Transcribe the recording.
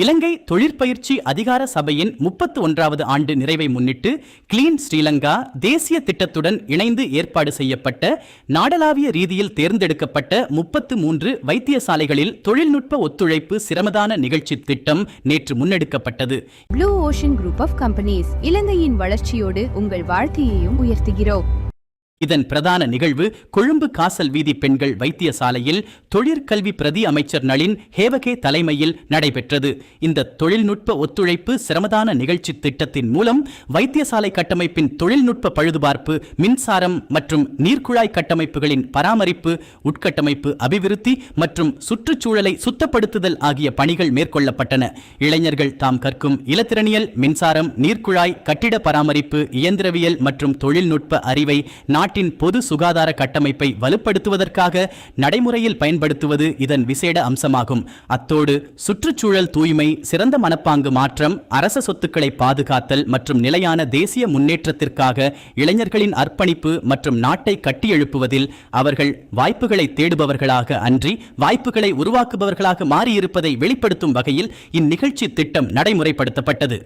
இலங்கை தொழிற்பயிற்சி அதிகார சபையின் 31வது ஆண்டு நிறைவை முன்னிட்டு கிளீன் ஸ்ரீலங்கா தேசிய திட்டத்துடன் இணைந்து ஏற்பாடு செய்யப்பட்ட நாடளாவிய ரீதியில் தேர்ந்தெடுக்கப்பட்ட 33 வைத்தியசாலைகளில் தொழில்நுட்ப ஒத்துழைப்பு சிரமதான நிகழ்ச்சி திட்டம் நேற்று முன்னெடுக்கப்பட்டது. Blue ocean group of companies இலங்கையின் வளர்ச்சியோடு உங்கள் வாழ்க்கையையும் உயர்த்துகிறோம். இதன் பிரதான நிகழ்வு கொழும்பு காசல் வீதி பெண்கள் வைத்தியசாலையில் தொழிற்கல்வி பிரதி அமைச்சர் நளின் ஹேவகே தலைமையில் நடைபெற்றது. இந்த தொழில்நுட்ப ஒத்துழைப்பு சிரமதான நிகழ்ச்சி திட்டத்தின் மூலம் வைத்தியசாலை கட்டமைப்பின் தொழில்நுட்ப பழுதுபார்ப்பு, மின்சாரம் மற்றும் நீர்க்குழாய் கட்டமைப்புகளின் பராமரிப்பு, உட்கட்டமைப்பு அபிவிருத்தி மற்றும் சுற்றுச்சூழலை சுத்தப்படுத்துதல் ஆகிய பணிகள் மேற்கொள்ளப்பட்டன. இளைஞர்கள் தாம் கற்கும் இலத்திரனியல், மின்சாரம், நீர்க்குழாய், கட்டிட பராமரிப்பு, இயந்திரவியல் மற்றும் தொழில்நுட்ப அறிவை நாட்டின் பொது சுகாதார கட்டமைப்பை வலுப்படுத்துவதற்காக நடைமுறையில் பயன்படுத்துவது இதன் விசேட அம்சமாகும். அத்தோடு சுற்றுச்சூழல் தூய்மை, சிறந்த மனப்பாங்கு மாற்றம், அரச சொத்துக்களை பாதுகாத்தல் மற்றும் நிலையான தேசிய முன்னேற்றத்திற்காக இளைஞர்களின் அர்ப்பணிப்பு மற்றும் நாட்டை கட்டியெழுப்புவதில் அவர்கள் வாய்ப்புகளை தேடுபவர்களாக அன்றி வாய்ப்புகளை உருவாக்குபவர்களாக மாறியிருப்பதை வெளிப்படுத்தும் வகையில் இந்நிகழ்ச்சி திட்டம் நடைமுறைப்படுத்தப்பட்டது.